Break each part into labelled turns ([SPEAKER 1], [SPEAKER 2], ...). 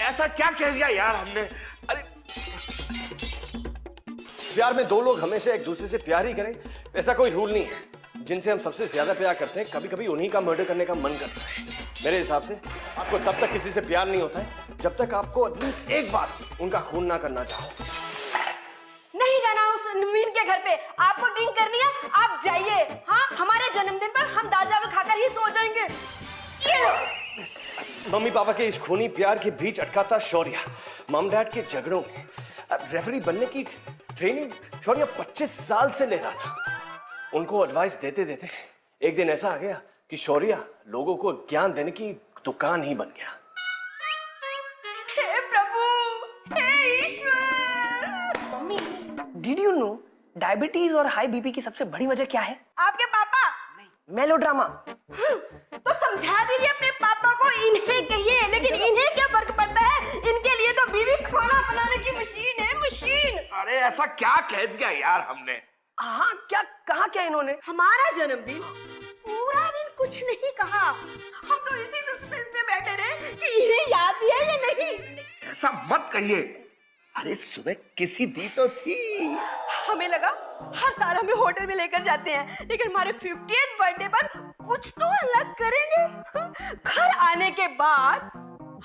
[SPEAKER 1] ऐसा क्या कह दिया यार हमने? अरे
[SPEAKER 2] प्यार में दो लोग हमेशा एक दूसरे से प्यार ही करें, ऐसा कोई रूल नहीं है। जिनसे हम सबसे ज्यादा प्यार करते हैं, कभी कभी उन्हीं का मर्डर करने का मन करता है। मेरे हिसाब से आपको तब तक किसी से प्यार नहीं होता है जब तक आपको एटलीस्ट एक बार उनका खून ना करना चाहो।
[SPEAKER 3] नहीं जाना उस नवीन के घर पे। आपको ड्रिंक करनी है आप जाइए। हाँ, हमारे जन्मदिन पर हम दाल चावल खाकर ही सो जाएंगे।
[SPEAKER 2] मम्मी पापा के इस खूनी प्यार के बीच अटका था शौर्य। मम डैड के झगड़ों में रेफरी बनने की ट्रेनिंग शौर्य 25 साल से ले रहा था। उनको एडवाइस देते देते एक दिन ऐसा आ गया कि शौर्य लोगों को ज्ञान देने की दुकान ही बन गया।
[SPEAKER 3] हे प्रभु, हे ईश्वर।
[SPEAKER 4] Mummy, did you know diabetes और हाई बीपी की सबसे बड़ी वजह क्या है?
[SPEAKER 3] आपके पापा?
[SPEAKER 4] मेलोड्रामा।
[SPEAKER 3] तो समझा दीजिए अपने पापा को, इन्हें कहिए। लेकिन इन्हें क्या फर्क पड़ता है? इनके लिए तो बीवी खाना बनाने की मशीन है, मशीन।
[SPEAKER 1] अरे ऐसा क्या कह दिया यार हमने?
[SPEAKER 4] हाँ, क्या कहा क्या इन्होंने?
[SPEAKER 3] हमारा जन्मदिन पूरा दिन कुछ नहीं कहा। हम तो इसी सस्पेंस में बैठे रहे कि इन्हें याद भी है या नहीं।
[SPEAKER 1] ऐसा मत कहिए। अरे सुबह किसी दी तो थी।
[SPEAKER 3] हमें लगा हर साल हमें होटल में लेकर जाते हैं, लेकिन हमारे 50th बर्थडे पर कुछ तो अलग करेंगे। घर आने के बाद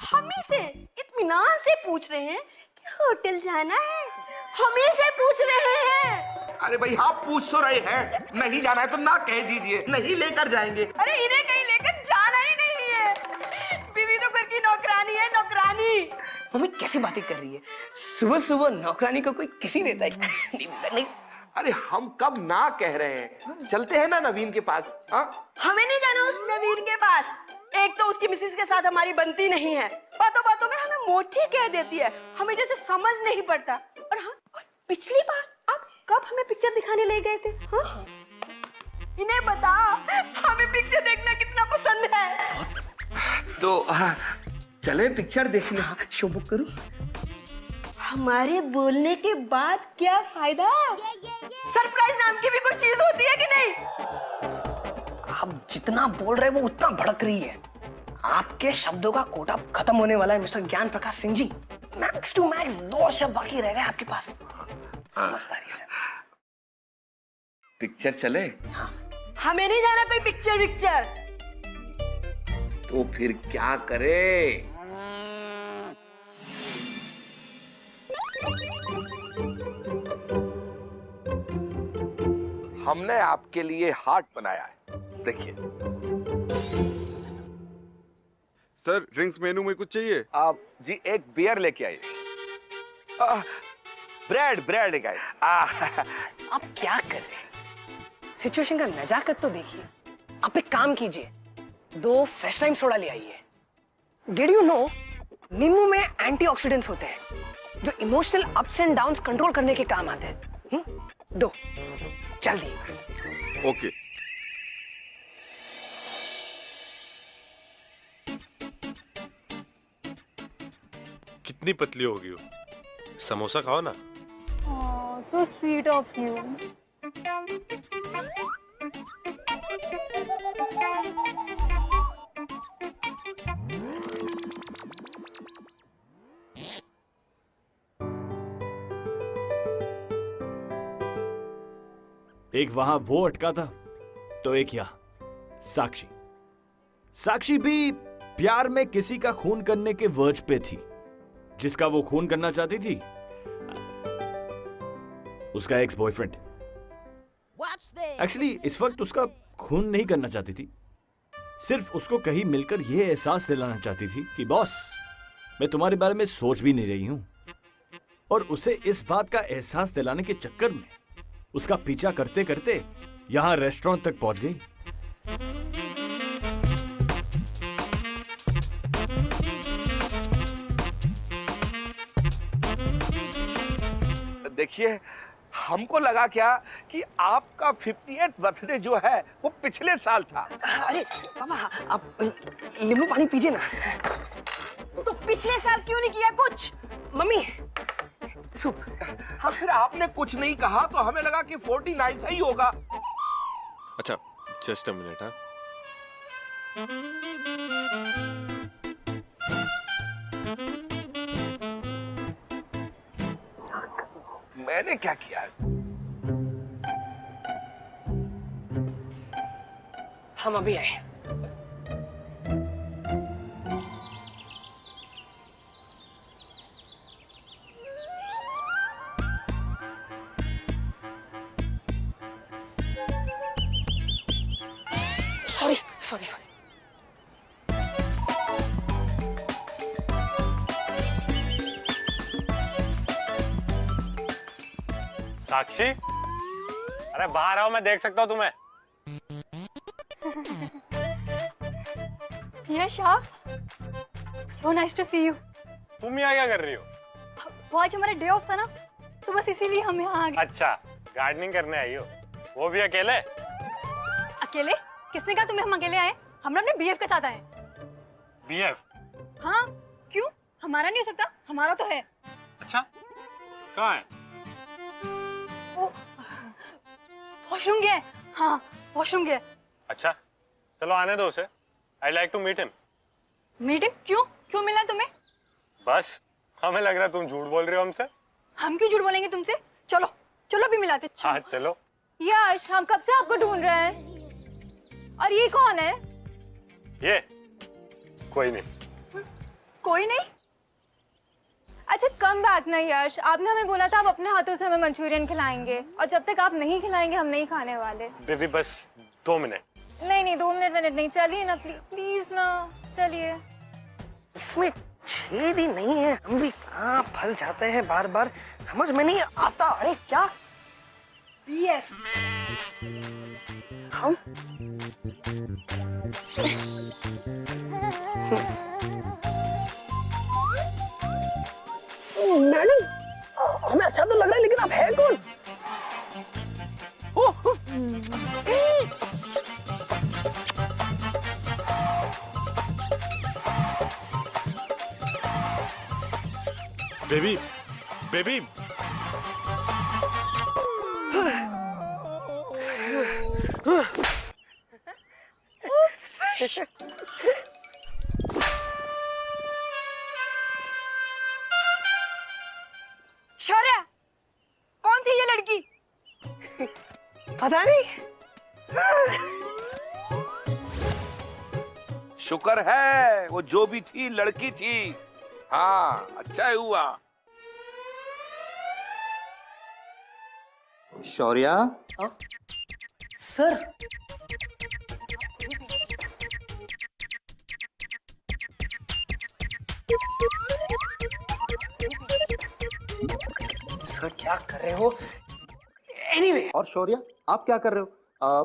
[SPEAKER 3] हम ही से इत्मीनान से पूछ रहे हैं कि होटल जाना है। हम ही से पूछ रहे हैं।
[SPEAKER 1] अरे भाई आप पूछ तो रहे हैं, नहीं जाना है तो ना कह दीजिए, नहीं लेकर जाएंगे।
[SPEAKER 3] अरे इन्हें कहीं लेकर जाना ही नहीं है। बीवी तो घर की नौकरानी है, नौकरानी।
[SPEAKER 4] मम्मी कैसी बातें कर रही है? सुबह सुबह नौकरानी को कोई किसी देता है? नहीं।
[SPEAKER 1] अरे हम कब ना कह रहे हैं, चलते हैं ना नवीन के पास। हाँ,
[SPEAKER 3] हमें नहीं जाना उस नवीन के पास। एक तो उसकी मिसेस के साथ हमारी बनती नहीं है, बातों बातों में हमें मोटी कह देती है, हमें जैसे समझ नहीं पड़ता। और हाँ, पिछली बार आप कब हमें पिक्चर दिखाने ले गए थे? हाँ? इन्हें बता, हमें पिक्चर देखना कितना पसंद है।
[SPEAKER 1] तो चले पिक्चर देखने।
[SPEAKER 4] शो बुक करूं?
[SPEAKER 3] हमारे बोलने के बाद क्या फायदा? सरप्राइज नाम की भी कोई चीज होती है कि नहीं?
[SPEAKER 4] आप जितना बोल रहे हैं वो उतना भड़क रही है। आपके शब्दों का कोटा खत्म होने वाला है मिस्टर ज्ञान Prakash Singh ji. Max to max 2 शब्द बाकी रह गए आपके पास। समझदारी से।
[SPEAKER 1] पिक्चर चले?
[SPEAKER 4] हाँ।
[SPEAKER 3] हमें नहीं जाना कोई पिक्चर।
[SPEAKER 1] तो फिर क्या करे? हमने आपके लिए हार्ट बनाया है, देखिए।
[SPEAKER 5] सर ड्रिंक्स मेनू में कुछ चाहिए?
[SPEAKER 1] आप जी एक बियर लेके आइए। ब्रेड लेके आइए।
[SPEAKER 4] आप क्या कर रहे हैं? सिचुएशन का नजाकत तो देखिए। आप एक काम कीजिए, 2 फ्रेश टाइम सोडा ले आइए। डिड यू नो नींबू में एंटीऑक्सीडेंट्स होते हैं जो emotional ups and downs control करने के काम आते हैं। दो जल्दी।
[SPEAKER 5] ओके।
[SPEAKER 6] कितनी पतली होगी वो? समोसा खाओ ना।
[SPEAKER 7] Oh, so sweet of you.
[SPEAKER 8] एक वहां वो अटका था तो एक यहाँ साक्षी। साक्षी भी प्यार में किसी का खून करने के वर्ज पे थी। जिसका वो खून करना चाहती थी उसका एक्स बॉयफ्रेंड। एक्चुअली इस वक्त उसका खून नहीं करना चाहती थी, सिर्फ उसको कहीं मिलकर यह एहसास दिलाना चाहती थी कि बॉस मैं तुम्हारे बारे में सोच भी नहीं रही हूं। और उसे इस बात का एहसास दिलाने के चक्कर में उसका पीछा करते करते यहां रेस्टोरेंट तक पहुंच गई।
[SPEAKER 1] देखिए हमको लगा क्या कि आपका 50th बर्थडे जो है वो पिछले साल था।
[SPEAKER 4] अरे पापा आप नींबू पानी पीजिए ना।
[SPEAKER 3] तो पिछले साल क्यों नहीं किया कुछ?
[SPEAKER 4] Mummy soup.
[SPEAKER 1] हाँ फिर आपने कुछ नहीं कहा तो हमें लगा कि 49 सही होगा।
[SPEAKER 6] अच्छा जस्ट अ मिनट। हाँ
[SPEAKER 1] मैंने क्या किया है?
[SPEAKER 4] हम अभी आए। Sorry sorry sorry.
[SPEAKER 9] साक्षी, अरे बाहर आओ, मैं देख सकता हूँ तुम्हें।
[SPEAKER 7] यश आप, so nice to see you.
[SPEAKER 9] तुम यहाँ क्या कर रही हो?
[SPEAKER 7] वो आज हमारा डे ऑफ था ना, तो बस इसीलिए हम यहाँ आ गए।
[SPEAKER 9] अच्छा, गार्डनिंग करने आई हो, वो भी अकेले?
[SPEAKER 7] अकेले? किसने कहा तुम्हें हम अकेले आए? हम अपने बीएफ के साथ आए।
[SPEAKER 9] बीएफ?
[SPEAKER 7] हाँ, क्यों? हमारा नहीं हो सकता? हमारा तो है।
[SPEAKER 9] अच्छा, कहाँ है?
[SPEAKER 7] वॉशरूम गया है। हाँ, वॉशरूम गया है।
[SPEAKER 9] अच्छा, चलो आने दो उसे। I like to meet him.
[SPEAKER 7] Meet him? क्यों? क्यों मिलना है तुम्हें?
[SPEAKER 9] बस, हमें लग रहा है तुम झूठ बोल रहे हो हमसे।
[SPEAKER 7] हम क्यों झूठ बोलेंगे तुमसे? चलो, चलो अभी मिलाते।
[SPEAKER 9] हाँ चलो।
[SPEAKER 7] यश, हम कब से आपको ढूंढ रहे हैं। और ये कौन है?
[SPEAKER 9] ये कोई नहीं।
[SPEAKER 7] कोई नहीं? अच्छा कम बैक ना यश, आपने हमें बोला था आप अपने हाथों से हमें मंचूरियन खिलाएंगे, और जब तक आप नहीं खिलाएंगे हम नहीं खाने वाले।
[SPEAKER 9] बेबी बस 2 मिनट।
[SPEAKER 7] नहीं 2 मिनट नहीं, चलिए ना प्लीज ना, चलिए।
[SPEAKER 4] इसमें छेद ही नहीं है, हम भी कहाँ फंस जाते हैं बार बार, समझ में नहीं आता। अरे क्या
[SPEAKER 7] बीएफ?
[SPEAKER 4] हम मैडम, हमें अच्छा तो लग रहा है, लेकिन आप है कौन?
[SPEAKER 6] बेबी बेबी
[SPEAKER 3] शौर्य, कौन थी ये लड़की?
[SPEAKER 4] पता नहीं।
[SPEAKER 1] शुक्र है वो जो भी थी लड़की थी। हाँ, अच्छा ही हुआ।
[SPEAKER 10] शौर्या,
[SPEAKER 4] सर सर क्या कर रहे हो? एनीवे
[SPEAKER 10] और शौर्या आप क्या कर रहे हो?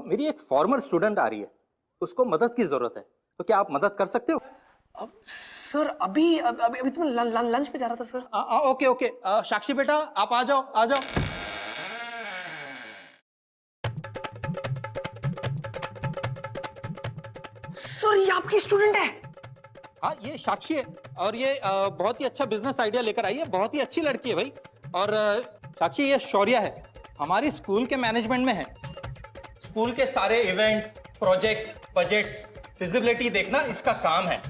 [SPEAKER 10] मेरी एक फॉर्मर स्टूडेंट आ रही है, उसको मदद की जरूरत है, तो क्या आप मदद कर सकते हो?
[SPEAKER 4] सर अभी अभी तो मैं लंच पे जा रहा था सर।
[SPEAKER 10] ओके ओके, साक्षी बेटा आप आ जाओ आ जाओ।
[SPEAKER 4] सर ये आपकी स्टूडेंट है?
[SPEAKER 10] हाँ ये साक्षी है, और ये बहुत ही अच्छा बिजनेस आइडिया लेकर आई है, बहुत ही अच्छी लड़की है भाई। और साक्षी ये शौर्या है, हमारी स्कूल के मैनेजमेंट में है। स्कूल के सारे इवेंट्स, प्रोजेक्ट्स, बजट्स, फिजिबिलिटी देखना इसका काम है।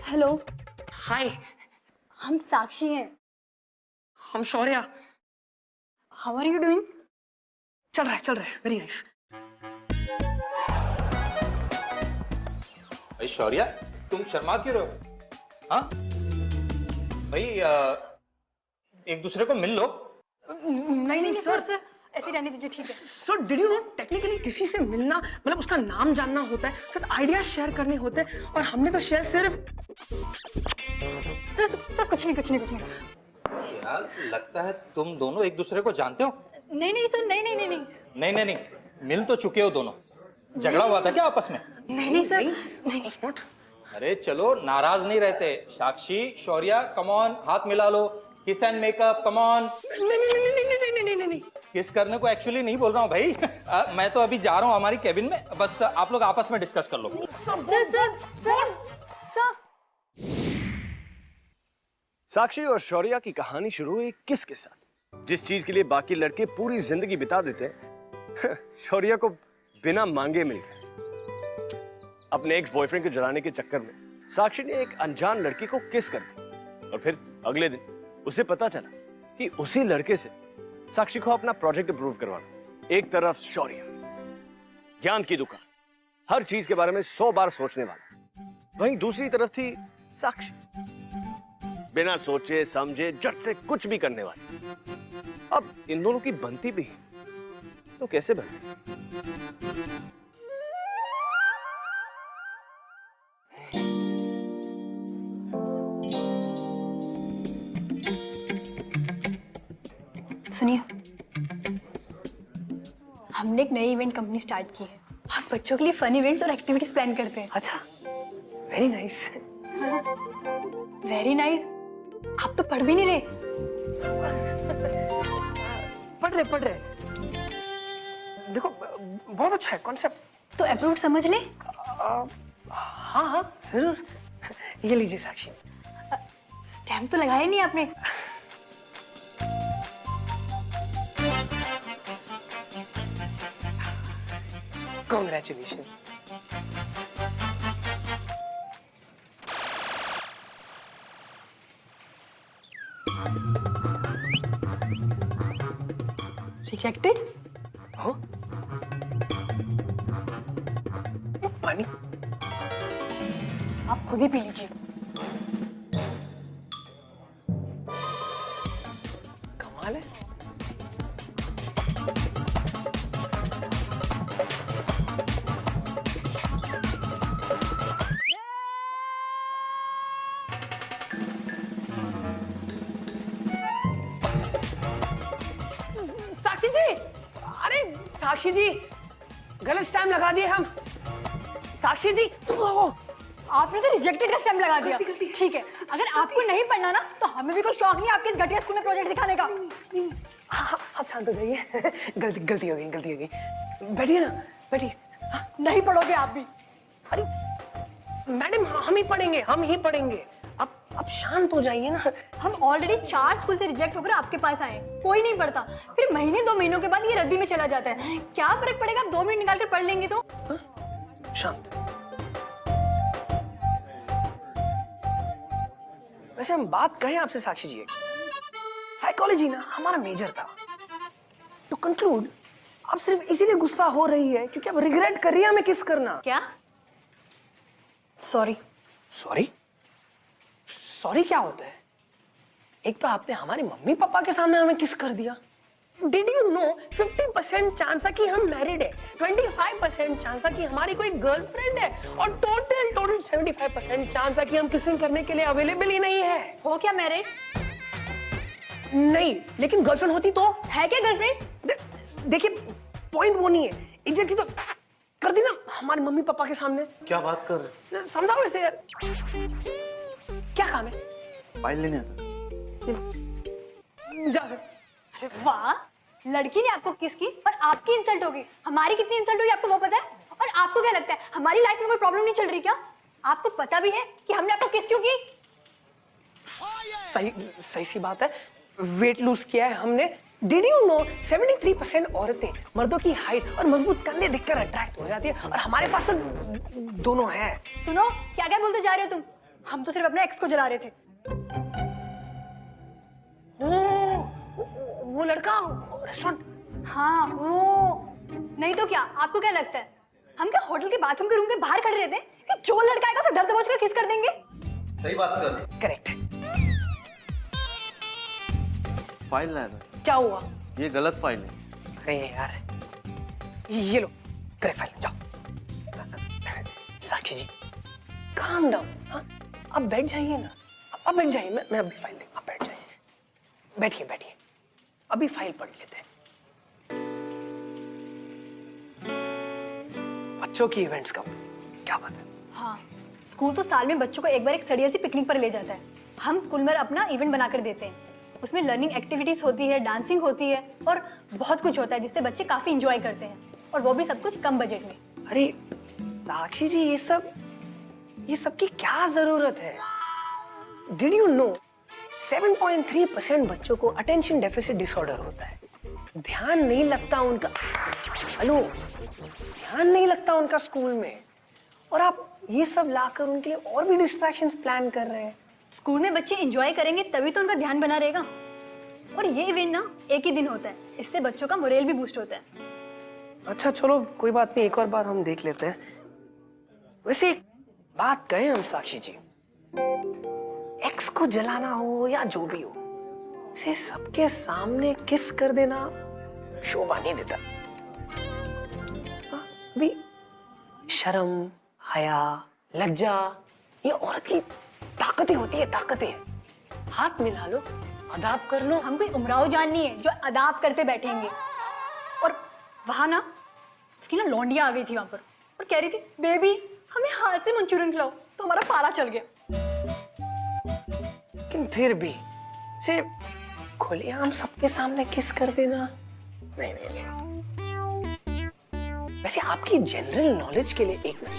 [SPEAKER 7] हेलो,
[SPEAKER 4] हाय,
[SPEAKER 7] हम साक्षी हैं।
[SPEAKER 4] हम Shaurya.
[SPEAKER 7] How are you doing?
[SPEAKER 4] चल रहा है, वेरी नाइस।
[SPEAKER 10] भाई शौर्या तुम शर्मा क्यों रहे हो? हाँ भाई एक दूसरे को मिल लो।
[SPEAKER 4] नहीं सर,
[SPEAKER 7] ऐसे रहने दीजिए, ठीक है।
[SPEAKER 4] Sir did you no technically किसी से मिलना मतलब उसका नाम जानना होता है, सर आइडिया शेयर करने होते हैं, और हमने तो शेयर सिर्फ
[SPEAKER 7] सर कुछ नहीं।
[SPEAKER 10] यार लगता है तुम दोनों एक दूसरे को जानते हो।
[SPEAKER 7] नहीं सर, नहीं।
[SPEAKER 10] नहीं मिल तो चुके हो दोनों। झगड़ा हुआ था क्या आपस में?
[SPEAKER 7] नहीं सर, नहीं।
[SPEAKER 10] अरे चलो नाराज नहीं रहते। साक्षी शौर्या कम ऑन, हाथ मिला लो, किस एंड मेकअप, कम ऑन।
[SPEAKER 4] नहीं।
[SPEAKER 10] किस करने को एक्चुअली नहीं बोल रहा हूँ भाई। मैं तो अभी जा रहा हूँ हमारी केबिन में, बस आप लोग आपस में डिस्कस कर लो।
[SPEAKER 7] सर।
[SPEAKER 2] साक्षी और शौर्या की कहानी शुरू हुई किस के साथ? जिस चीज के लिए बाकी लड़के पूरी जिंदगी बिता देते हैं, शौर्या को बिना मांगे मिल गए। अपने एक्स बॉयफ्रेंड को जलाने के चक्कर में साक्षी ने एक अनजान लड़की को किस कर दी, और फिर अगले दिन उसे पता चला कि उसी लड़के से साक्षी को अपना प्रोजेक्ट अप्रूव करवाना। एक तरफ शौर्य, ज्ञान की दुकान, हर चीज के बारे में 100 बार सोचने वाला, वहीं दूसरी तरफ थी साक्षी, बिना सोचे समझे झट से कुछ भी करने वाली। अब इन दोनों की बनती भी तो कैसे बनती?
[SPEAKER 3] सुनिए, हमने एक नई इवेंट कंपनी स्टार्ट की है। हम बच्चों के लिए फन इवेंट्स और एक्टिविटीज प्लान करते हैं।
[SPEAKER 4] अच्छा, वेरी नाइस।
[SPEAKER 3] Very nice. आप तो पढ़ भी नहीं रहे।
[SPEAKER 4] पढ़ रहे। देखो, बहुत अच्छा है कॉन्सेप्ट।
[SPEAKER 3] तो अप्रूव समझ ले।
[SPEAKER 4] हाँ, जरूर। ये लीजिए साक्षी।
[SPEAKER 3] स्टैम्प तो लगाया नहीं आपने।
[SPEAKER 4] कॉन्ग्रेचुलेशन।
[SPEAKER 3] रिजेक्टेड?
[SPEAKER 4] हो? पानी?
[SPEAKER 3] आप खुद ही पी लीजिए।
[SPEAKER 4] कमाल है। साक्षी जी, अरे साक्षी जी, गलत स्टैम्प लगा दिए हम। साक्षी जी,
[SPEAKER 3] आपने तो रिजेक्टेड का स्टैम्प लगा दिया। ठीक है, अगर आपको नहीं पढ़ना ना तो हमें भी कोई शौक नहीं आपके इस घटिया स्कूल में प्रोजेक्ट दिखाने का।
[SPEAKER 4] हाँ, आप शांत हो जाइए। गलती हो गई। बैठिए ना, बैठिए।
[SPEAKER 3] नहीं पढ़ोगे आप भी।
[SPEAKER 4] अरे मैडम, हम ही पढ़ेंगे। आप शांत हो जाइए ना।
[SPEAKER 3] हम ऑलरेडी 4 स्कूल से रिजेक्ट होकर आपके पास आए, कोई नहीं पढ़ता। फिर महीने 2 महीनों के बाद ये रद्दी में चला जाता है। क्या फर्क पड़ेगा, आप 2 मिनट निकाल कर पढ़ लेंगे तो।
[SPEAKER 4] शांत। वैसे हम बात कहें आपसे साक्षी जी, साइकोलॉजी ना हमारा मेजर था। टू कंक्लूड, आप सिर्फ इसीलिए गुस्सा हो रही है क्योंकि आप रिग्रेट कर रही है हमें किस करना।
[SPEAKER 3] क्या? सॉरी।
[SPEAKER 4] सॉरी क्या होता है? एक तो आपने हमारे मम्मी पापा के सामने हमें किस कर दिया। डिड यू नो 50% चांस है कि हम मैरिड है, 25% चांस है कि हमारी कोई गर्लफ्रेंड है, और टोटल 75% चांस है कि हम किसिंग करने के लिए अवेलेबल ही नहीं है।
[SPEAKER 3] हो क्या मैरिड?
[SPEAKER 4] नहीं, लेकिन गर्लफ्रेंड होती तो।
[SPEAKER 3] है क्या गर्लफ्रेंड?
[SPEAKER 4] देखिए, पॉइंट वो नहीं है। इज्जत की तो कर दी ना हमारे मम्मी पापा के सामने।
[SPEAKER 2] क्या बात कर रहे?
[SPEAKER 4] समझाओ इसे यार। क्या काम है?
[SPEAKER 2] फाइल लेने।
[SPEAKER 4] जा से।
[SPEAKER 3] अरे वाह, लड़की ने आपको किस की और आपकी इंसल्ट होगी। हमारी कितनी इंसल्ट हुई आपको वो पता है? और आपको क्या लगता है हमारी लाइफ में कोई प्रॉब्लम नहीं चल रही क्या? आपको पता भी है कि हमने आपको किस क्यों की?
[SPEAKER 4] सही सी बात है, वेट लूज किया है हमने। Did you know 73% औरतें मर्दों की हाइट और मजबूत कंधे देखकर अट्रैक्ट हो जाती है, और हमारे पास दोनों हैं।
[SPEAKER 3] सुनो, क्या क्या बोलते जा रहे हो तुम? हम तो सिर्फ अपने एक्स को जला रहे थे।
[SPEAKER 4] वो लड़का रेस्टोरेंट।
[SPEAKER 3] हाँ वो। नहीं तो क्या, आपको क्या लगता है हम क्या होटल के बाथरूम के रूम के बाहर खड़े रहते हैं कि जो लड़का आएगा उसे डर दबोच कर किस कर देंगे?
[SPEAKER 2] सही बात कर।
[SPEAKER 4] करेक्ट।
[SPEAKER 2] फाइल लाया।
[SPEAKER 4] क्या हुआ?
[SPEAKER 2] ये गलत फाइल है।
[SPEAKER 4] अरे यार, ये लो, करे फाइल, जाओ। साक्षी जी, काम डाउन। आप बैठ जाइए ना, आप बैठ जाइए। मैं अभी फाइल दूंगा, आप बैठ जाइए। बैठिए, अभी फाइल पढ़ लेते हैं। बच्चों की इवेंट्स का क्या बात है?
[SPEAKER 3] हाँ, स्कूल तो साल में बच्चों को एक बार एक स्टडी सी पिकनिक पर ले जाता है। हम स्कूल में अपना इवेंट बनाकर देते हैं। उसमें लर्निंग एक्टिविटीज होती है, डांसिंग होती है और बहुत कुछ होता है जिससे बच्चे काफी इंजॉय करते हैं, और वो भी सब कुछ कम बजट में।
[SPEAKER 4] अरे साक्षी जी, ये सब की क्या जरूरत है? डिड यू नो 7.3% बच्चों को अटेंशन डेफिसिट डिसऑर्डर होता है। ध्यान नहीं लगता उनका, ध्यान नहीं लगता उनका स्कूल में, और आप ये सब लाकर उनके लिए और भी डिस्ट्रैक्शंस प्लान कर रहे हैं।
[SPEAKER 3] स्कूल में बच्चे एंजॉय करेंगे तभी तो उनका ध्यान बना रहेगा।
[SPEAKER 11] और ये इवेंट ना एक ही दिन होता है, इससे बच्चों का मोरल भी बूस्ट होता है।
[SPEAKER 4] अच्छा चलो कोई बात नहीं, एक और बार हम देख लेते हैं। वैसे एक बात कहें हम साक्षी जी, एक्स को जलाना हो या जो भी हो, इसे सबके सामने किस कर देना शोभा नहीं देता। अभी शर्म, हया, लज्जा, ये औरत की ताकतें होती है, ताकतें। हाथ मिला लो, अदाब कर लो।
[SPEAKER 11] हम कोई उमराव जान नहीं है जो अदाब करते बैठेंगे। और वहां ना उसकी ना लौंडिया आ गई थी वहां पर और कह रही थी बेबी हमें हाथ से मंचूरियन खिलाओ, तो हमारा पारा चल गया।
[SPEAKER 4] लेकिन फिर भी से खुलेआम सबके सामने किस कर देना, नहीं नहीं नहीं। वैसे आपकी जनरल नॉलेज के लिए एक मिनट,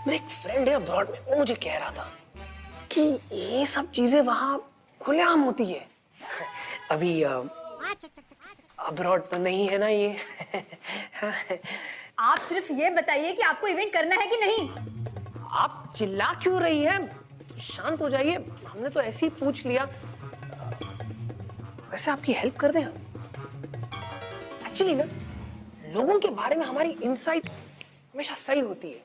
[SPEAKER 4] मेरा एक फ्रेंड है अब्रॉड में, वो मुझे कह रहा था कि ये सब चीजें वहां खुलेआम होती है। अभी अब्रॉड तो नहीं है ना ये।
[SPEAKER 11] आप सिर्फ ये बताइए कि आपको इवेंट करना है कि नहीं।
[SPEAKER 4] आप चिल्ला क्यों रही हैं? शांत हो जाइए, हमने तो ऐसे ही पूछ लिया। वैसे आपकी हेल्प कर दें हम? एक्चुअली ना लोगों के बारे में हमारी इनसाइट हमेशा सही होती है।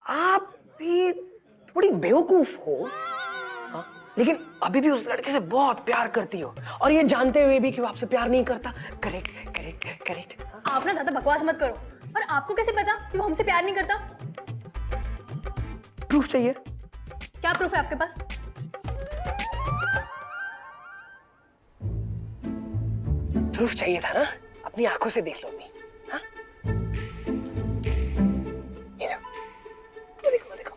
[SPEAKER 4] आप भी थोड़ी बेवकूफ हो, हाँ? लेकिन अभी भी उस लड़के से बहुत प्यार करती हो, और ये जानते हुए भी कि वो आपसे प्यार नहीं करता। Correct correct correct.
[SPEAKER 11] आप ना ज्यादा बकवास मत करो। और आपको कैसे पता कि वो हमसे प्यार नहीं करता?
[SPEAKER 4] प्रूफ चाहिए?
[SPEAKER 11] क्या प्रूफ है आपके पास?
[SPEAKER 4] प्रूफ चाहिए था ना, अपनी आंखों से देख लो अभी। हाँ? ये लो, वो देखो वो देखो।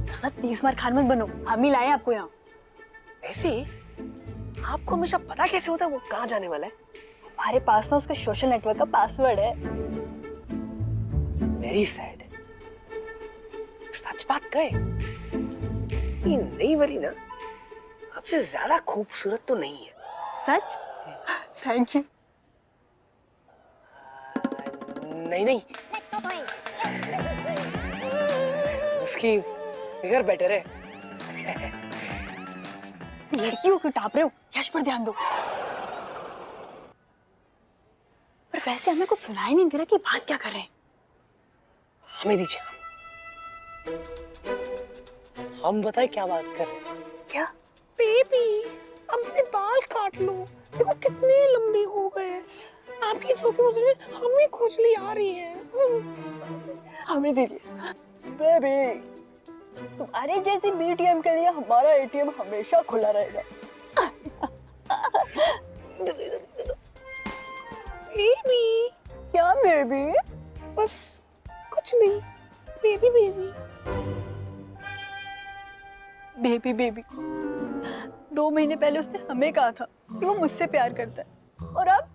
[SPEAKER 11] ज्यादा 30 बार खान मत बनो, हम ही लाए आपको यहाँ।
[SPEAKER 4] ऐसे आपको हमेशा पता कैसे होता है वो कहाँ जाने वाला है?
[SPEAKER 11] हमारे पास ना उसका सोशल नेटवर्क का पासवर्ड है।
[SPEAKER 4] Very sad. सच बात कहे, ये नई वाली ना आपसे ज्यादा खूबसूरत तो नहीं है।
[SPEAKER 11] सच? Thank you.
[SPEAKER 4] नहीं नहीं, उसकी फिगर बेटर है।
[SPEAKER 11] लड़कियों को टाप रहे हो, यश पर ध्यान दो। पर वैसे हमें कुछ सुनाई नहीं दे रहा कि बात क्या कर रहे हैं।
[SPEAKER 4] हमें दीजिए, हम बताए क्या बात कर रहे हैं।
[SPEAKER 11] क्या?
[SPEAKER 4] बेबी अपने बाल काट लो, देखो कितने लंबे हो गए। आपकी छोटी मुझे हमें खुजली आ रही है।
[SPEAKER 11] हमें दीजिए। बेबी तुम्हारे जैसी बीटीएम के लिए हमारा एटीएम हमेशा खुला रहेगा।
[SPEAKER 4] बेबी
[SPEAKER 11] क्या बेबी?
[SPEAKER 4] बस कुछ नहीं, बेबी बेबी
[SPEAKER 11] बेबी बेबी 2 महीने पहले उसने हमें कहा था कि वो मुझसे प्यार करता है, और अब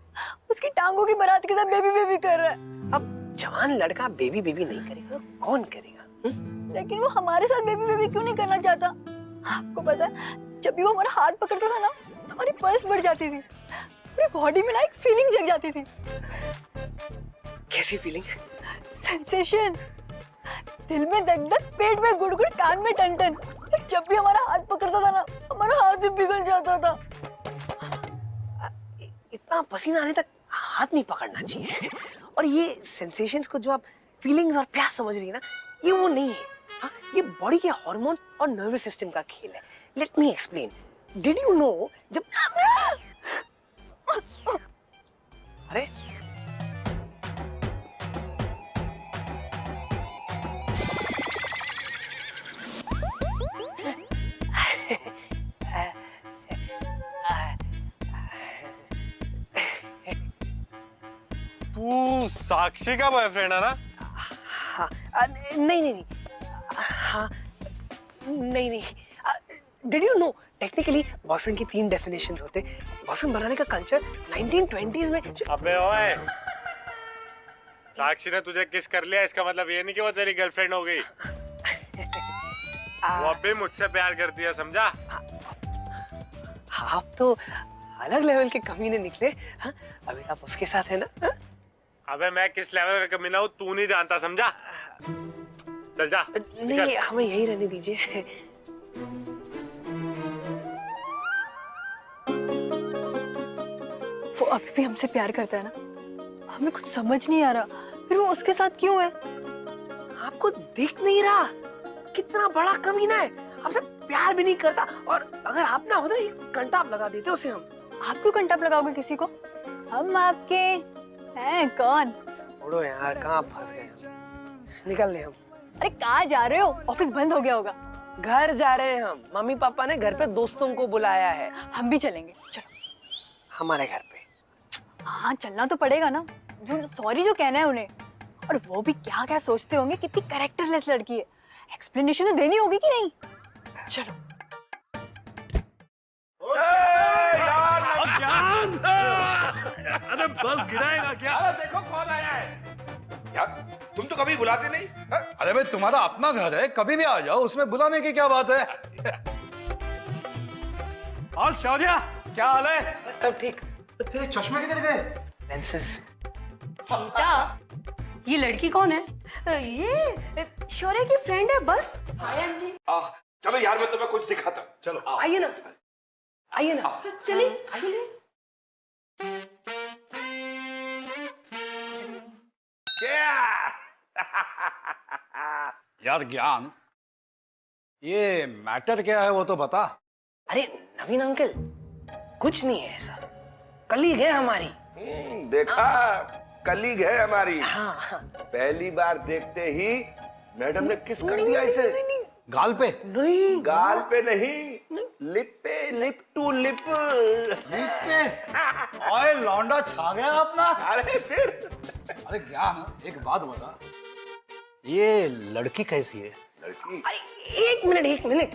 [SPEAKER 11] उसकी टांगों की बारात के साथ बेबी बेबी कर रहा है।
[SPEAKER 4] अब जवान लड़का बेबी बेबी नहीं करेगा तो कौन करेगा?
[SPEAKER 11] लेकिन वो हमारे साथ बेबी बेबी क्यों नहीं करना चाहता? आपको पता है जब भी वो हमारा हाथ पकड़ता था ना तो हमारी पल्स बढ़ जाती थी, पूरी बॉडी में ना एक फीलिंग जग जाती थी।
[SPEAKER 4] कैसी फीलिंग?
[SPEAKER 11] सेंसेशन, दिल में दग दग, पेट में गुड़गुड़, कान में टन टन। जब भी हमारा हाथ पकड़ता था ना हमारा हाथ ही पिघल जाता था।
[SPEAKER 4] इतना पसीना आने तक हाथ नहीं पकड़ना चाहिए। और ये सेंसेशंस को जो आप फीलिंग्स और प्यार समझ रही है ना, ये वो नहीं है। हाँ, ये बॉडी के हार्मोन और नर्वस सिस्टम का खेल है। Let me explain. Did you no जब अरे
[SPEAKER 9] तू साक्षी का बॉयफ्रेंड है ना?
[SPEAKER 4] हाँ, नहीं नहीं नहीं, हाँ नहीं नहीं। Did you no technically boyfriend की 3 डेफिनेशंस होते हैं। बॉयफ्रेंड बनाने का कल्चर 1920s में।
[SPEAKER 9] अबे ओए, साक्षी ने तुझे किस कर लिया इसका मतलब ये नहीं कि वो तेरी गर्लफ्रेंड हो गई। वो अब भी मुझसे प्यार करती है, समझा?
[SPEAKER 4] आप तो अलग लेवल के कमीने निकले। हाँ, अभी आप उसके साथ है ना? हाँ?
[SPEAKER 9] अबे मैं किस लेवल का कमीना हूँ तू नहीं जानता, समझा? चल जा।
[SPEAKER 4] नहीं, हमें यहीं रहने दीजिए।
[SPEAKER 11] वो अभी भी हमसे प्यार करता है ना, हमें कुछ समझ नहीं आ रहा, फिर वो उसके साथ क्यों है?
[SPEAKER 4] आपको दिख नहीं रहा कितना बड़ा कमीना है, आपसे प्यार भी नहीं करता, और अगर आप ना हो तो एक कंटाप लगा देते उसे हम।
[SPEAKER 11] आप क्यों कंटाप लगाओगे किसी को? हम आपके हैं कौन?
[SPEAKER 4] छोड़ो यार, कहाँ फंस गए हम। निकल ले हम।
[SPEAKER 11] अरे कहाँ जा रहे हो? ऑफिस बंद हो गया होगा।
[SPEAKER 4] घर जा रहे हैं हम, मम्मी पापा ने घर पे दोस्तों को बुलाया है।
[SPEAKER 11] हम भी चलेंगे, चलो।
[SPEAKER 4] हमारे घर पे?
[SPEAKER 11] हाँ चलना तो पड़ेगा ना, जो सॉरी जो कहना है उन्हें। और वो भी क्या क्या सोचते होंगे, कितनी कैरेक्टरलेस लड़की है, एक्सप्लेनेशन तो देनी होगी कि नहीं? चलो।
[SPEAKER 1] अरे बस गिराएगा क्या? अरे देखो कौन आया है यार, तुम तो कभी बुलाते नहीं।
[SPEAKER 12] अरे भाई तुम्हारा अपना घर है, कभी भी आ जाओ, उसमें बुलाने की क्या बात है? और शौर्या, क्या हाल है?
[SPEAKER 4] बस सब ठीक।
[SPEAKER 12] तेरे चश्मे किधर गए?
[SPEAKER 4] लेंसेज।
[SPEAKER 3] गीता, ये लड़की कौन है? ये शौर्य की फ्रेंड है बस। Hi aunty.
[SPEAKER 1] चलो यार, मैं तुम्हें कुछ दिखाता हूँ। चलो
[SPEAKER 4] आइए ना, आइए ना।
[SPEAKER 3] चलिए चलिए।
[SPEAKER 12] यार ज्ञान, ये मैटर क्या है वो तो बता।
[SPEAKER 4] अरे नवीन अंकल, कुछ नहीं है ऐसा, कलीग है हमारी।
[SPEAKER 1] देखा, कलीग है हमारी।
[SPEAKER 4] हाँ।
[SPEAKER 1] पहली बार देखते ही मैडम ने किस कर दिया इसे।
[SPEAKER 12] गाल पे?
[SPEAKER 4] नहीं,
[SPEAKER 1] गाल पे नहीं, लिप पे, लिप टू लिप।
[SPEAKER 12] लिप पे? ओए लौंडा छा गया अपना।
[SPEAKER 1] अरे फिर?
[SPEAKER 12] अरे ज्ञान, एक बात बता, ये लड़की कैसी है?
[SPEAKER 1] लड़की?
[SPEAKER 4] अरे एक मिनट,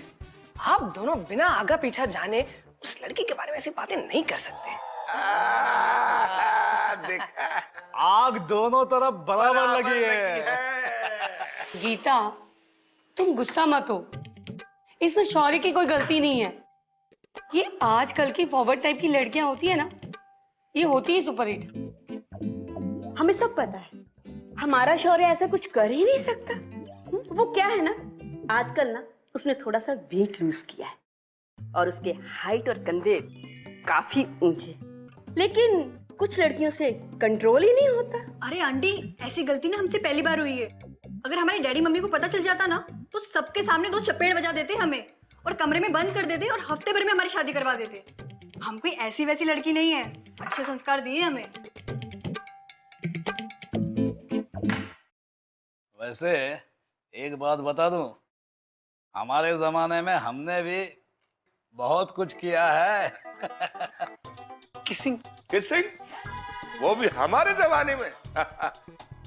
[SPEAKER 4] आप दोनों बिना आगा पीछा जाने उस लड़की के बारे में ऐसी बातें नहीं कर सकते।
[SPEAKER 1] देखा,
[SPEAKER 12] आग दोनों तरफ बराबर लगी है।
[SPEAKER 3] गीता, तुम गुस्सा मत हो, इसमें शौर्य की कोई गलती नहीं है। ये आजकल की फॉरवर्ड टाइप की लड़कियां होती है ना, ये होती ही सुपरहिट। हमें सब पता है, हमारा शौर्य ऐसा कुछ कर ही नहीं सकता। वो क्या है ना, आजकल ना उसने थोड़ा सा वेट लूज किया है और उसके हाइट और कंधे काफी ऊंचे, लेकिन कुछ लड़कियों से कंट्रोल ही नहीं होता।
[SPEAKER 11] अरे आंटी, ऐसी गलती ना हमसे पहली बार हुई है। अगर हमारे डैडी मम्मी को पता चल जाता ना, तो सबके सामने 2 चपेट बजा देते हमें और कमरे में बंद कर देते और हफ्ते भर में हमारी शादी करवा देते। हम कोई ऐसी वैसी लड़की नहीं है, अच्छे संस्कार दिए हमें।
[SPEAKER 12] वैसे एक बात बता दूं, हमारे जमाने में हमने भी बहुत कुछ किया है।
[SPEAKER 4] किसिंग?
[SPEAKER 1] वो भी हमारे जमाने में?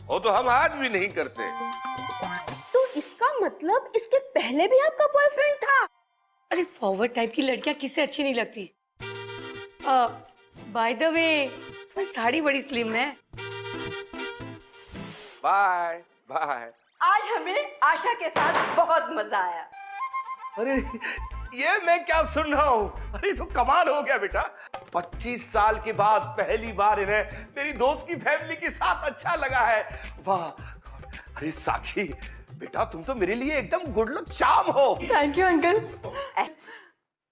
[SPEAKER 1] वो तो हम आज भी नहीं करते।
[SPEAKER 3] तो इसका मतलब इसके पहले भी आपका बॉयफ्रेंड था? अरे फॉरवर्ड टाइप की लड़कियां किससे अच्छी नहीं लगती। बाय द वे, तुम्हारी साड़ी बड़ी स्लिम है।
[SPEAKER 1] Bye bye.
[SPEAKER 3] आज हमें आशा के साथ बहुत मजा आया।
[SPEAKER 1] अरे ये मैं क्या सुन रहा हूँ? अरे तो कमाल हो गया बेटा, 25 साल के बाद पहली बार इन्हें मेरी दोस्त की फैमिली के साथ अच्छा लगा है। वाह! अरे साक्षी बेटा, तुम तो मेरे लिए एकदम गुड लक चार्म हो।
[SPEAKER 11] Thank you uncle.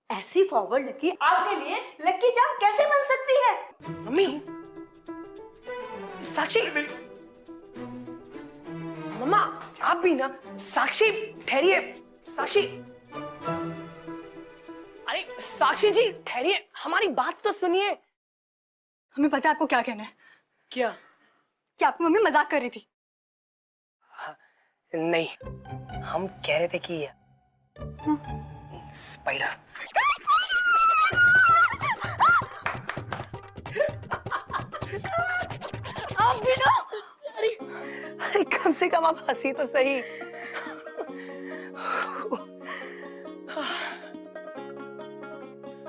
[SPEAKER 3] ऐसी फॉरवर्ड लड़की आपके लिए लकी चार्म कैसे बन सकती है?
[SPEAKER 4] मम्मी, साक्षी, मम्मा, आप भी ना। साक्षी ठहरिए, साक्षी। अरे साक्षी जी ठहरिए, हमारी बात तो सुनिए।
[SPEAKER 11] हमें पता है आपको क्या कहना है।
[SPEAKER 4] क्या?
[SPEAKER 11] कि आपकी मम्मी मजाक कर रही थी।
[SPEAKER 4] हाँ, नहीं, हम कह रहे थे कि स्पाइडर। आप भी ना। अरे कम से कम आप हंसी तो सही।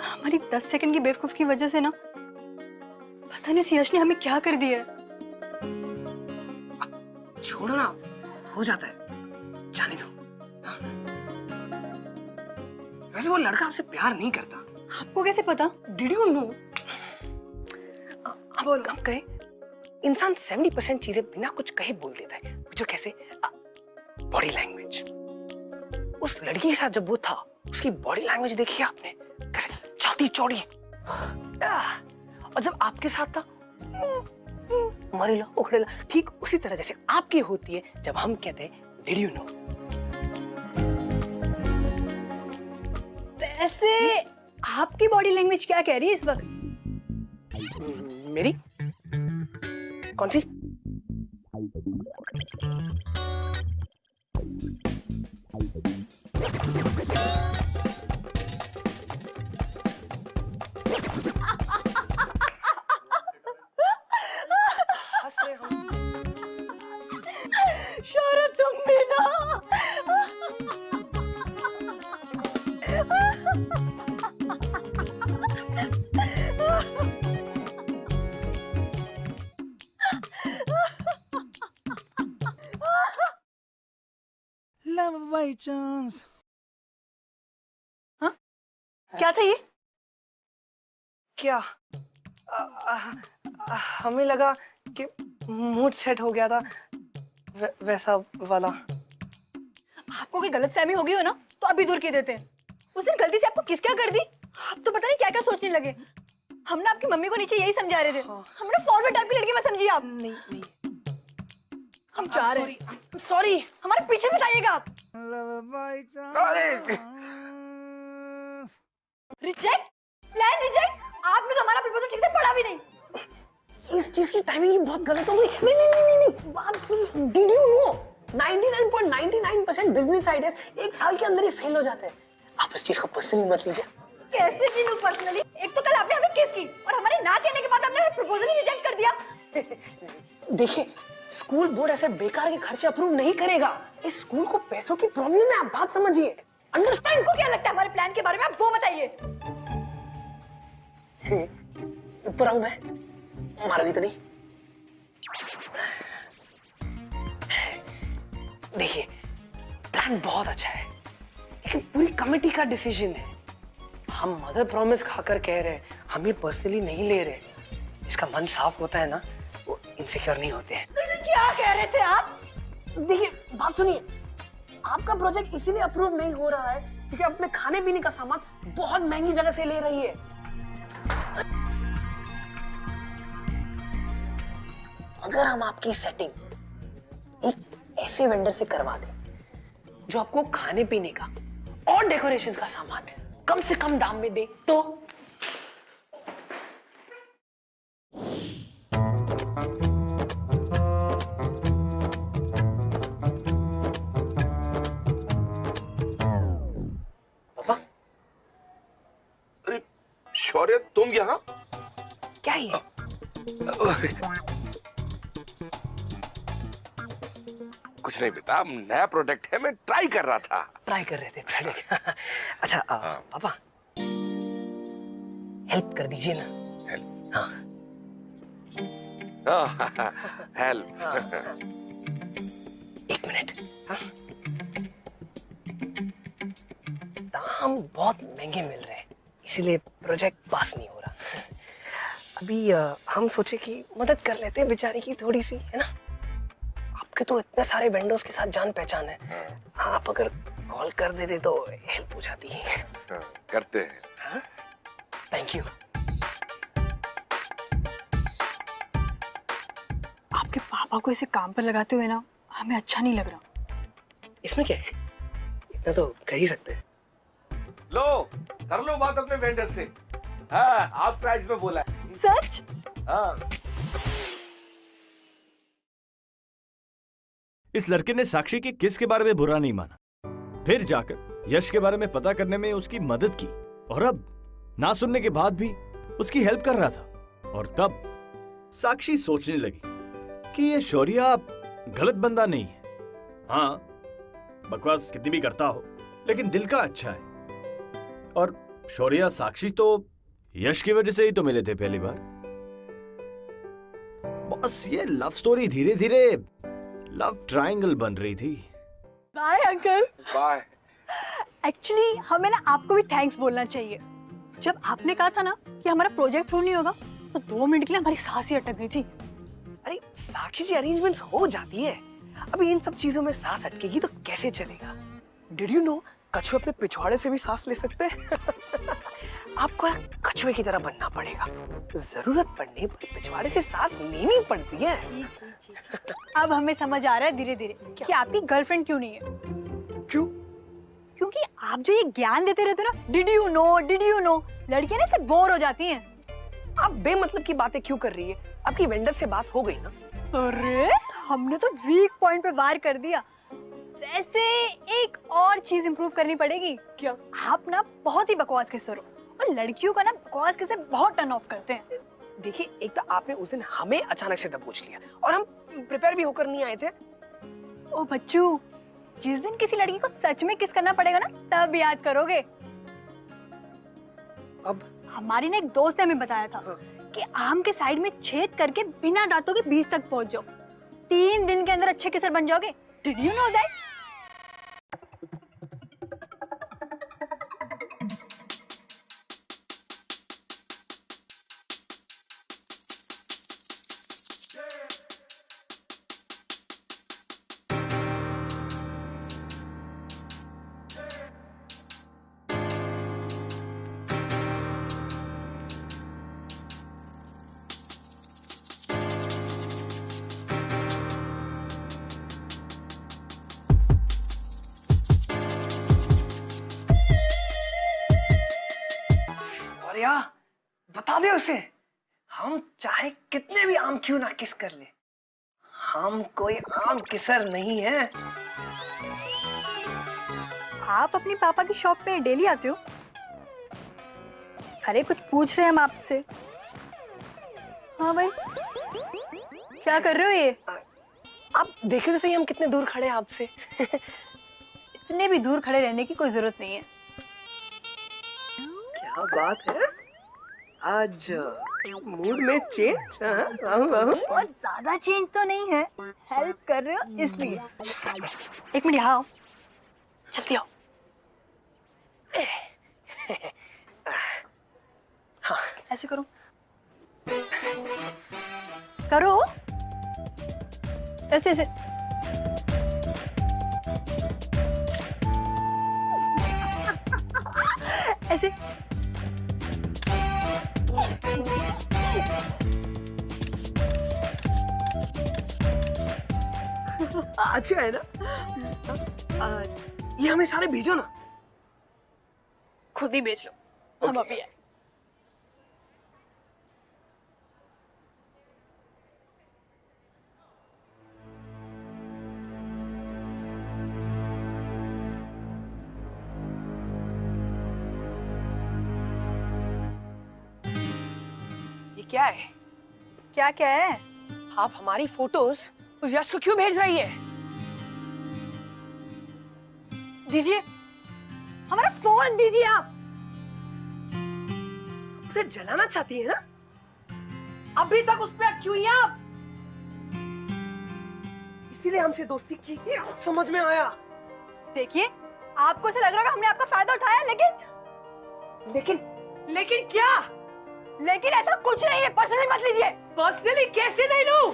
[SPEAKER 11] हमारी 10 सेकंड की बेवकूफ की वजह से ना, पता नहीं उस यश ने हमें क्या कर दिया है।
[SPEAKER 4] छोड़ो ना, हो जाता है, जाने दो। वैसे वो लड़का आपसे प्यार नहीं करता।
[SPEAKER 11] आपको कैसे पता?
[SPEAKER 4] Did you know? अब हम कहें, इंसान 70% चीजें बिना कुछ कहे बोल देता है। जो कैसे बॉडी लैंग्वेज, उस लड़की के साथ जब वो था उसकी बॉडी लैंग्वेज देखी आपने, कैसे छाती चौड़ी, और जब आपके साथ था मरेला उखड़ेला, ठीक उसी तरह जैसे आपकी होती है जब हम कहते हैं डिड यू नो।
[SPEAKER 11] वैसे आपकी बॉडी लैंग्वेज क्या कह रही है इस वक्त?
[SPEAKER 4] मेरी कौन सी? हंस रहे हम।
[SPEAKER 11] शौर्य तुम भी ना।
[SPEAKER 10] Love by chance.
[SPEAKER 11] क्या था ये?
[SPEAKER 4] क्या हमें लगा कि मूड सेट हो गया था, वैसा वाला।
[SPEAKER 11] आपको कोई गलतफहमी हो गई हो ना तो अभी दूर किए देते हैं। उस दिन गलती से आपको किस क्या कर दी, आप तो पता नहीं क्या क्या सोचने लगे। हम ना आपकी मम्मी को नीचे यही समझा रहे थे। हमारा फॉरवर्ड टाइप की लड़की मत समझिए आप।
[SPEAKER 4] नहीं
[SPEAKER 11] हम जा रहे हैं।
[SPEAKER 4] सॉरी,
[SPEAKER 11] हमारे पीछे बताइएगा आप। Reject, plan reject. आपने तो हमारा प्रपोजल ठीक से पढ़ा भी नहीं।
[SPEAKER 4] इस चीज की टाइमिंग ही बहुत गलत हो गई। नहीं, बात सुनिए। Did you no 99.99% business ideas एक साल के अंदर ही फेल हो जाते हैं। आप इस चीज को पर्सनली मत लीजिए।
[SPEAKER 11] कैसे नहीं लूं पर्सनली? एक तो कल आपने हमें किस की और हमारे ना कहने के बाद आपने हमें प्रपोजल ही रिजेक्ट कर दिया।
[SPEAKER 4] देखिए, स्कूल बोर्ड ऐसे बेकार के खर्चे अप्रूव नहीं करेगा। इस स्कूल को पैसों की प्रॉब्लम है, आप बात समझिए।
[SPEAKER 11] अंडरस्टैंड को क्या लगता है हमारे प्लान के बारे में, आप वो बताइए।
[SPEAKER 4] ऊपर आऊं मैं? मारोगी तो नहीं? देखिए, प्लान बहुत अच्छा है लेकिन पूरी कमेटी का डिसीजन है। हम मदर प्रॉमिस खाकर कह रहे हैं, हमें पर्सनली नहीं ले रहे। जिसका मन साफ होता है ना, वो इनसिक्योर नहीं होते हैं।
[SPEAKER 11] क्या कह रहे थे आप?
[SPEAKER 4] देखिए, बात सुनिए। आपका प्रोजेक्ट इसीलिए अप्रूव नहीं हो रहा है क्योंकि अपने खाने पीने का सामान बहुत महंगी जगह से ले रही है। अगर हम आपकी सेटिंग एक ऐसे वेंडर से करवा दें जो आपको खाने पीने का और डेकोरेशन का सामान कम से कम दाम में दे, तो पापा।
[SPEAKER 1] अरे शौर्य, तुम यहाँ?
[SPEAKER 4] क्या ये?
[SPEAKER 1] कुछ नहीं बेटा, नया प्रोडक्ट है, मैं ट्राई कर रहा था।
[SPEAKER 4] ट्राई कर रहे थे प्रोडक्ट। अच्छा पापा, हेल्प कर दीजिए ना।
[SPEAKER 1] हेल्प?
[SPEAKER 4] हाँ।
[SPEAKER 1] हेल्प।
[SPEAKER 4] एक मिनट। हाँ? दाम बहुत महंगे मिल रहे हैं इसीलिए प्रोजेक्ट पास नहीं हो रहा। अभी हम सोचे कि मदद कर लेते हैं बेचारी की थोड़ी सी, है ना? आपके तो इतने सारे वेंडर्स के साथ जान पहचान है। आप अगर कॉल कर देते तो हेल्प हो जाती है।
[SPEAKER 1] करते हैं।
[SPEAKER 4] Thank you.
[SPEAKER 11] आपके पापा को ऐसे काम पर लगाते हुए ना हमें अच्छा नहीं लग रहा।
[SPEAKER 4] इसमें क्या है, इतना तो कर ही सकते हैं।
[SPEAKER 1] लो, कर लो बात अपने वेंडर से। हाँ, आप प्राइस में बोला है।
[SPEAKER 11] सच?
[SPEAKER 1] हाँ।
[SPEAKER 8] इस लड़के ने साक्षी की किस के बारे में बुरा नहीं माना, फिर जाकर यश के बारे में पता करने में उसकी मदद की, और अब ना सुनने के बाद भी उसकी हेल्प कर रहा था। और तब साक्षी सोचने लगी कि ये शौर्या गलत बंदा नहीं है। हाँ, बकवास कितनी भी करता हो लेकिन दिल का अच्छा है। और शौर्या साक्षी तो यश की वजह से ही तो मिले थे पहली बार। बस ये लव स्टोरी धीरे धीरे लव ट्रायंगल बन रही थी।
[SPEAKER 11] Bye uncle.
[SPEAKER 1] बाय।
[SPEAKER 11] एक्चुअली हमें ना आपको भी थैंक्स बोलना चाहिए। जब आपने कहा था ना कि हमारा प्रोजेक्ट थ्रू नहीं होगा तो 2 मिनट के लिए हमारी सांस ही अटक गई थी।
[SPEAKER 4] अरे साक्षी जी, अरेंजमेंट्स हो जाती है। अभी इन सब चीजों में सांस अटकेगी तो कैसे चलेगा? डिड यू नो कछुए अपने पिछवाड़े से भी सांस ले सकते हैं? आपको ना कछुए की तरह बनना पड़ेगा, जरूरत पड़ने पर पिछवाड़े से सांस लेनी पड़ती है।
[SPEAKER 11] अब हमें समझ आ रहा है धीरे धीरे कि आपकी गर्लफ्रेंड क्यों नहीं है।
[SPEAKER 4] क्यों?
[SPEAKER 11] क्योंकि आप जो ये ज्ञान देते रहते हो ना, डिड यू नो, लड़कियां ना इससे बोर हो जाती हैं।
[SPEAKER 4] आप बेमतलब की बातें क्यों कर रही है? आपकी वेंडर से बात हो गई ना?
[SPEAKER 11] अरे हमने तो वीक पॉइंट पे वार कर दिया। वैसे एक और चीज इंप्रूव करनी पड़ेगी।
[SPEAKER 4] क्या?
[SPEAKER 11] आप ना बहुत ही बकवास किस्से हो और लड़कियों का ना बकवास किस्से बहुत टर्न ऑफ करते हैं।
[SPEAKER 4] देखिए, एक तो आपने उस दिन हमें अचानक से दबोच लिया और हम प्रिपेयर भी होकर नहीं आए थे।
[SPEAKER 11] ओ बच्चू, जिस दिन किसी लड़की को सच में किस करना पड़ेगा ना, तब याद करोगे।
[SPEAKER 4] अब
[SPEAKER 11] हमारी ना एक दोस्त ने हमें बताया था कि आम के साइड में छेद करके बिना दांतों के बीज तक पहुंच जाओ, 3 दिन के अंदर अच्छे किसर बन जाओगे। Did you know that?
[SPEAKER 4] और यार बता दे उसे, हम चाहे कितने भी आम क्यों ना किस कर ले, हम कोई आम किसर नहीं है।
[SPEAKER 11] आप अपनी पापा की शॉप पे डेली आते हो? अरे कुछ पूछ रहे हैं हम आपसे। हाँ भाई, क्या कर रहे हो ये?
[SPEAKER 4] आप देखे तो सही हम कितने दूर खड़े हैं आपसे।
[SPEAKER 11] इतने भी दूर खड़े रहने की कोई जरूरत नहीं है।
[SPEAKER 4] क्या बात है, आज मूड में चेंज?
[SPEAKER 11] बहुत ज्यादा चेंज तो नहीं है, हेल्प कर रहे हो इसलिए। एक मिनट यहाँ आओ,
[SPEAKER 4] जल्दी आओ। हाँ,
[SPEAKER 11] ऐसे करो करो, ऐसे ऐसे। ऐसे
[SPEAKER 4] अच्छा है ना? ये हमें सारे भेजो ना।
[SPEAKER 11] खुद ही बेच लो, हम अभी आए।
[SPEAKER 4] ये क्या है?
[SPEAKER 11] क्या क्या है?
[SPEAKER 4] आप हमारी फोटोज उस यश को क्यों भेज रही है?
[SPEAKER 11] दीजिए, हमारा फोन दीजिए। आप
[SPEAKER 4] उसे जलाना चाहती है ना? अभी तक उस पे अटकी हुई हैं आप, इसीलिए हमसे दोस्ती की थी। अब समझ में आया।
[SPEAKER 11] देखिए, आपको ऐसा लग रहा है हमने आपका फायदा उठाया,
[SPEAKER 4] लेकिन क्या?
[SPEAKER 11] लेकिन ऐसा कुछ नहीं है। पर्सनली मत लीजिए।
[SPEAKER 4] पर्सनली कैसे नहीं लूं?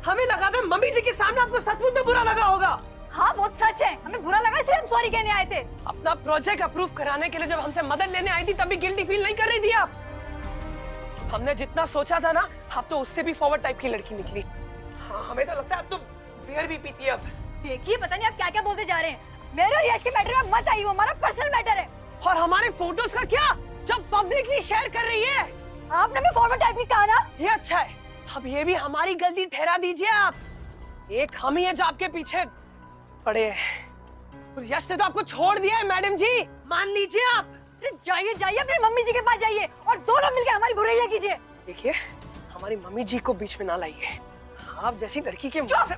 [SPEAKER 4] हमें लगा था मम्मी जी के सामने आपको सचमुच में बुरा लगा होगा।
[SPEAKER 11] हाँ वो सच है, हमें बुरा लगा इसलिए हम सॉरी कहने आए थे।
[SPEAKER 4] अपना प्रोजेक्ट अप्रूव कराने के लिए जब हमसे मदद लेने आई थी तभी गिल्टी फील नहीं कर रही थी आप। हमने जितना सोचा था ना, आप तो उससे भी फॉरवर्ड टाइप की लड़की निकली। हाँ, हमें तो लगता है आप तो बियर भी पीती है अब।
[SPEAKER 11] देखिए, पता नहीं आप क्या क्या बोलते जा रहे हैं। मेरे और यश के मैटर में मत आइए, हमारा पर्सनल मैटर है।
[SPEAKER 4] और हमारे फोटोज का क्या, जब पब्लिकली शेयर कर रही है?
[SPEAKER 11] आपने हमें फॉरवर्ड टाइप की कहा ना।
[SPEAKER 4] ये अच्छा है, अब ये भी हमारी गलती ठहरा दीजिए आप। एक हम ही है जो आपके पीछे पड़े हैं। उस यश ने तो आपको छोड़ दिया है मैडम जी, मान लीजिए आप।
[SPEAKER 11] जाइए जाइए, अपनी मम्मी जी के पास जाइए और दोनों मिलकर हमारी बुराइयां कीजिए।
[SPEAKER 4] देखिए, हमारी मम्मी जी को बीच में ना लाइए। आप जैसी लड़की के मुंह से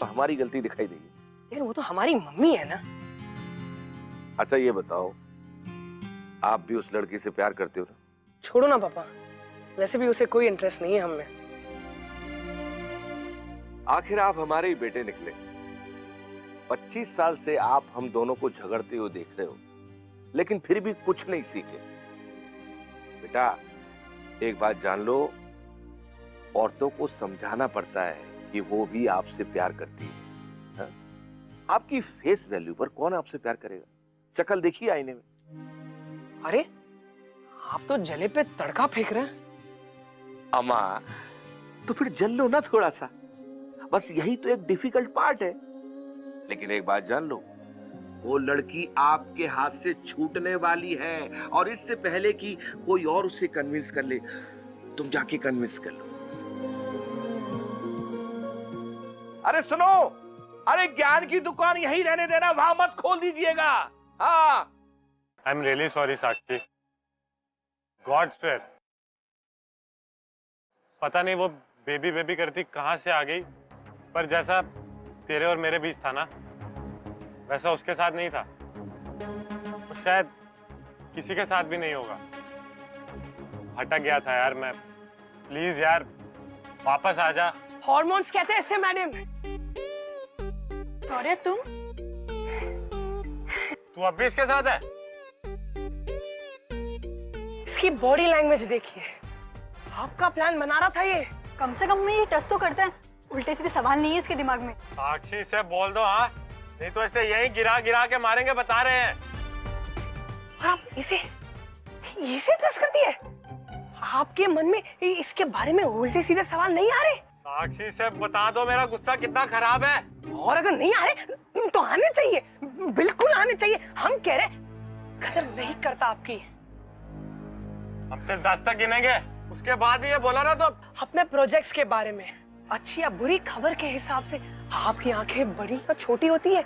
[SPEAKER 1] हमारी गलती दिखाई देगी।
[SPEAKER 4] लेकिन वो तो हमारी मम्मी है ना।
[SPEAKER 1] अच्छा ये बताओ, आप भी उस लड़की से प्यार करते हो ना?
[SPEAKER 4] छोड़ो ना पापा, वैसे भी उसे कोई इंटरेस्ट नहीं है हम में।
[SPEAKER 1] आखिर आप हमारे ही बेटे निकले। 25 साल से आप हम दोनों को झगड़ते हुए देख रहे हो, लेकिन फिर भी कुछ नहीं सीखे। बेटा एक बात जान लो, औरतों को समझाना पड़ता है कि वो भी आपसे प्यार करती है। हाँ? आपकी फेस वैल्यू पर कौन आपसे प्यार करेगा? शक्ल देखिए आईने में।
[SPEAKER 4] अरे आप तो जले पे तड़का फेंक रहे हैं।
[SPEAKER 1] अम्मा तो फिर जल लो ना थोड़ा सा, बस यही तो एक डिफिकल्ट पार्ट है। लेकिन एक बात जान लो, वो लड़की आपके हाथ से छूटने वाली है, और इससे पहले कि कोई और उसे कन्विंस कर ले, तुम जाके कन्विंस कर लो। अरे सुनो, अरे ज्ञान की दुकान यही रहने देना, वहां मत खोल दीजिएगा। हाँ
[SPEAKER 9] I am really sorry Sakshi, God's fair. पता नहीं वो बेबी बेबी करती कहां से आ गई, पर जैसा तेरे और मेरे बीच था ना, वैसा उसके साथ नहीं था। तो शायद किसी के साथ भी नहीं होगा। भटक गया था यार मैं। प्लीज यार वापस आ जा।
[SPEAKER 4] हॉर्मोन्स कहते हैं इससे मैडम।
[SPEAKER 11] शौर्य तुम
[SPEAKER 9] तू अब भी इसके साथ है?
[SPEAKER 4] इसकी बॉडी लैंग्वेज देखिए, आपका प्लान बना रहा था ये।
[SPEAKER 11] कम से कम में ये टच तो करता है, उल्टे सीधे सवाल नहीं है इसके दिमाग में।
[SPEAKER 9] साक्षी से बोल दो हाँ, नहीं तो ऐसे यही गिरा गिरा के मारेंगे, बता रहे हैं।
[SPEAKER 4] और आप इसे ट्रस्ट करती है? आपके मन में इसके बारे में उल्टे सीधे सवाल नहीं आ रहे?
[SPEAKER 9] साक्षी से बता दो मेरा गुस्सा कितना खराब है।
[SPEAKER 4] और अगर नहीं आ रहे तो आने चाहिए, बिल्कुल आने चाहिए। हम कह रहे कदर नहीं करता आपकी।
[SPEAKER 9] हम सिर्फ 10 तक गिनेंगे, उसके बाद ही ये बोला ना तो।
[SPEAKER 4] अपने प्रोजेक्ट्स के बारे में अच्छी या बुरी खबर के हिसाब से आपकी आंखें बड़ी या छोटी होती है,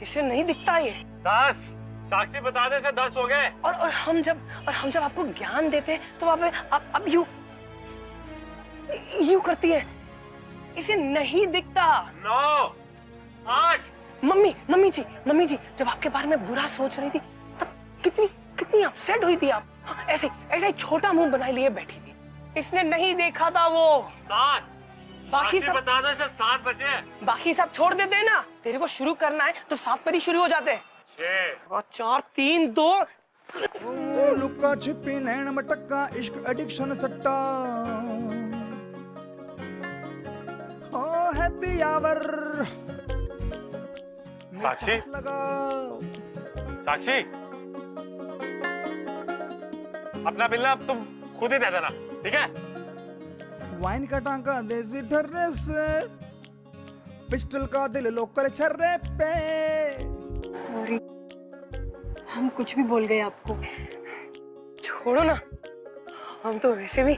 [SPEAKER 4] इसे नहीं दिखता ये।
[SPEAKER 9] 10 साक्षी बता दे से 10 हो गए।
[SPEAKER 4] और हम जब आपको ज्ञान देते हैं तो आप यूं करती है, इसे नहीं दिखता।
[SPEAKER 9] 9 8
[SPEAKER 4] मम्मी जी जब आपके बारे में बुरा सोच रही थी तब कितनी अपसेट हुई थी आप। हाँ, ऐसे ही छोटा मुंह बनाए लिए बैठी थी, इसने नहीं देखा था वो।
[SPEAKER 9] 7
[SPEAKER 4] बाकी सब
[SPEAKER 9] बता दो इसे 7 बचे।
[SPEAKER 4] बाकी सब छोड़ देते हैं ना, तेरे को शुरू करना है तो 7 पर ही शुरू हो जाते हैं।
[SPEAKER 9] 6
[SPEAKER 4] 4 3 2
[SPEAKER 13] लुका छिपी नैन मटक्का इश्क एडिक्शन सट्टा ओ हैप्पी आवर।
[SPEAKER 9] साक्षी साक्षी अपना बिल ना अब तुम खुद ही दे देना, ठीक है?
[SPEAKER 13] वाइन का टांका देसी ठर्रे से, पिस्टल का दिल लोकर छर्रे पे।
[SPEAKER 11] सॉरी, हम कुछ भी बोल गए आपको।
[SPEAKER 4] छोड़ो ना, हम तो वैसे भी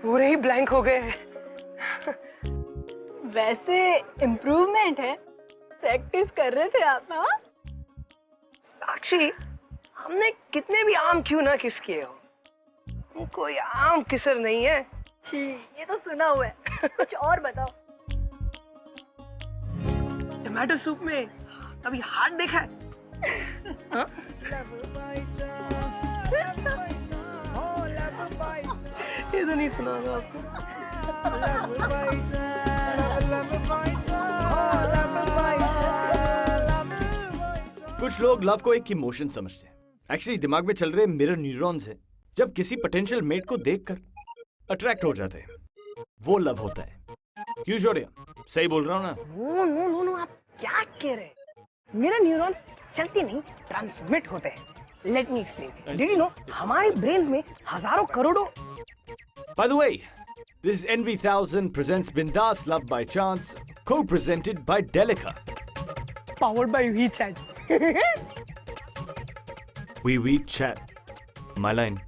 [SPEAKER 4] पूरे ही ब्लैंक हो गए हैं।
[SPEAKER 11] वैसे इम्प्रूवमेंट है, प्रैक्टिस कर रहे थे आप। हाँ
[SPEAKER 4] साक्षी, हमने कितने भी आम क्यों ना किस किए हो, कोई आम किसर नहीं है।
[SPEAKER 11] छी, ये तो सुना हुआ है। कुछ और बताओ।
[SPEAKER 4] टमाटो सूप में कभी हाथ देखा है? हाँ? ये तो नहीं सुना होगा आपको।
[SPEAKER 8] कुछ लोग लव को एक इमोशन समझते हैं। एक्चुअली दिमाग में चल रहे मिरर न्यूरॉन्स है, जब किसी पोटेंशियल मेट को देखकर अट्रैक्ट हो जाते हैं, वो लव होता है। क्यों शौर्य, सही बोल रहा हूँ ना?
[SPEAKER 4] नो, आप क्या कह रहे हैं? मेरा न्यूरॉन्स चलते नहीं, ट्रांसमिट होते हैं। Let me explain. Did you no, हमारे ब्रेन में हजारों करोड़ों।
[SPEAKER 8] By the way, this is NV1000 presents Bindas Love by Chance, co-presented by Delica.
[SPEAKER 4] Powered by WeChat.
[SPEAKER 8] We chat. My line.